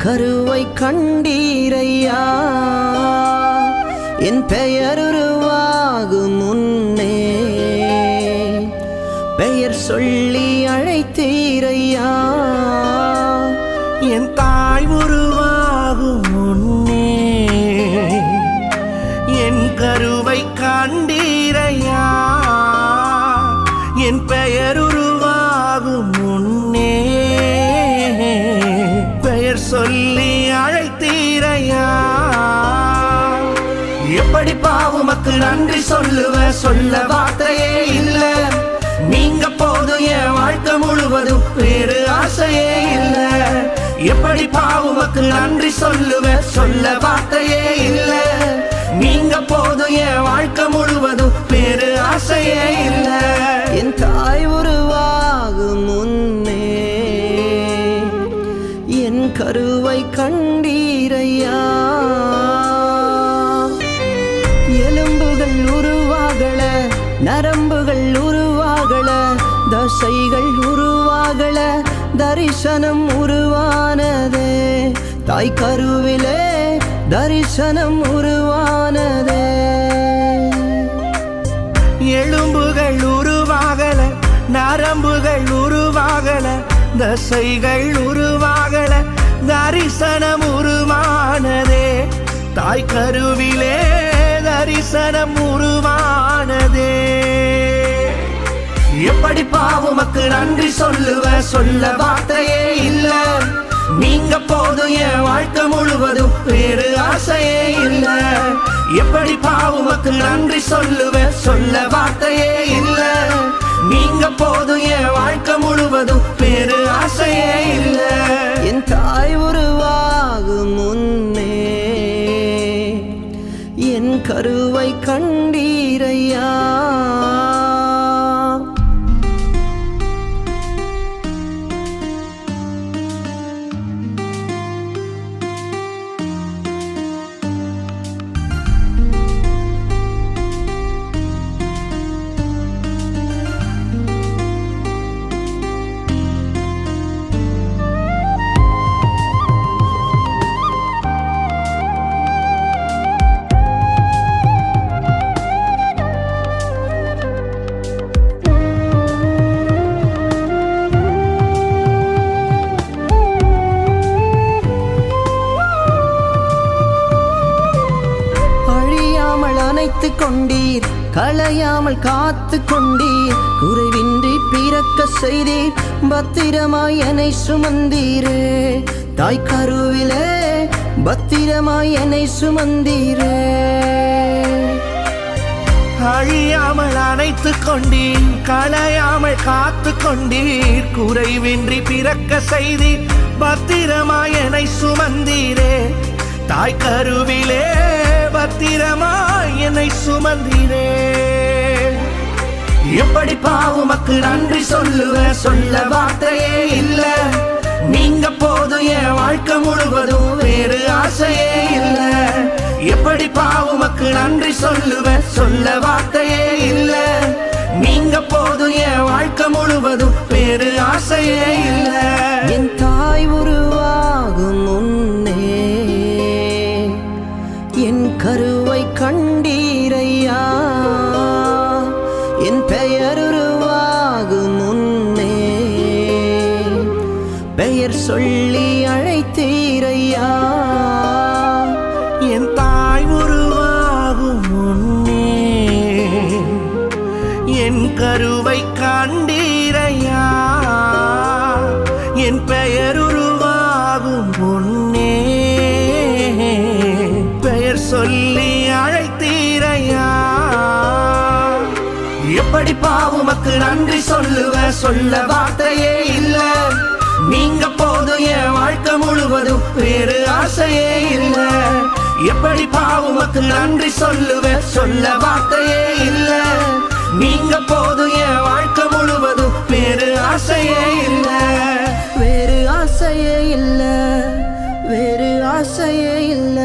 கருவை கண்டீரையா, என் பெயர் உருவாகும் முன்னே பெயர் சொல்லி அழைத்தீரையா. என் தாய் உருவாகும் முன்னே என் கருவை கண்டீரையா, என் பெயர் உருவாகும் முன்னே பெயர் சொல்லி அழைத்தீரையா. எப்படி பாவுமக்கு நன்றி சொல்லுவ, சொல்ல வார்த்தையே இல்ல. நீங்க போதும் என் வாழ்க்கை முழுவதும், வேறு ஆசையே இல்ல. எப்படி பாவுமக்கு நன்றி சொல்லுவ, சொல்ல வார்த்தையே இல்ல. நீங்க போதும் என் வாழ்க்கை முழுவதும், வேறு ஆசையே இல்ல. என் தாய் உருவாகும் முன்னே என் கருவை கண்டீரையா. எலும்புகள் உருவாகல, நரம்புகள் உருவாகல, தசைகள் உருவாகல, தரிசனம் உருவானதே. தாய் கருவிலே தரிசனம் உருவானதே. எலும்புகள் உருவாகல, நரம்புகள் உருவாகல, தசைகள் உருவாகல, தரிசனம் உருவானதே. தாய் கருவிலே தரிசனம் உருவானதே. எப்படி பாவுமக்கு நன்றி சொல்லுவ, சொல்ல வார்த்தையே இல்ல. நீங்க போதும் என் வாழ்க்கை முழுவதும், வேறு ஆசையே இல்ல. எப்படி பாவுமக்கு நன்றி சொல்லுவ, சொல்ல வார்த்தையே இல்ல. நீங்க போதும் என் வாழ்க்கை முழுவதும், வேறு ஆசையே இல்ல. என் தாய் உருவாகும் முன்னே என் கருவை கண்டீரையா. அணைத்து கொண்டீர், களையாமல் காத்து கொண்டீர், குறைவின்றி பிறக்க செய்தீர், பத்திரமாய் என்னை சுமந்தீரே. தாய் கருவிலே பத்திரமாய் என்னை சுமந்தீரே. அழியாமல் அணைத்து கொண்டீர், களையாமல் காத்து கொண்டீர், குறைவின்றி பிறக்க செய்தீர், பத்திரமாய் என்னை சுமந்தீரே. தாய் கருவிலே பத்திரமாய் என்னை சுமந்தீரே. எப்படி பாவுமக்கு நன்றி சொல்லுவ, சொல்ல வார்த்தையே இல்ல. நீங்க போதும் என் வாழ்க்கை முழுவதும், வேறு ஆசையே இல்ல. எப்படி பாவுமக்கு நன்றி சொல்லுவ, சொல்ல வார்த்தையே இல்ல. நீங்க போதும் என் வாழ்க்கை முழுவதும், வேறு ஆசையே இல்ல. என் தாய் உருவாகும் முன்னே என் கருவை கண்டீரையா, என் பெயர் உருவாகும் முன்னே பெயர் சொல்லி அழைத்தீரையா. என் தாய் உருவாகும் முன்னே என் கருவை கண்டீரையா, என் பெயர் உருவாகும் முன்னே பெயர் சொல்லி அழைத்தீரையா. எப்படி பாவுமக்கு நன்றி சொல்லுவ, சொல்ல வார்த்தையே இல்ல. நீங்க போதும் என் வாழ்க்கை முழுவதும், வேறு ஆசையே இல்ல. எப்படி பாவுமக்கு நன்றி சொல்லுவ, சொல்ல வார்த்தையே இல்ல. நீங்க போதும் என் வாழ்க்கை முழுவதும், வேறு ஆசையே இல்ல. வேறு ஆசையே இல்ல, வேறு ஆசையே இல்ல.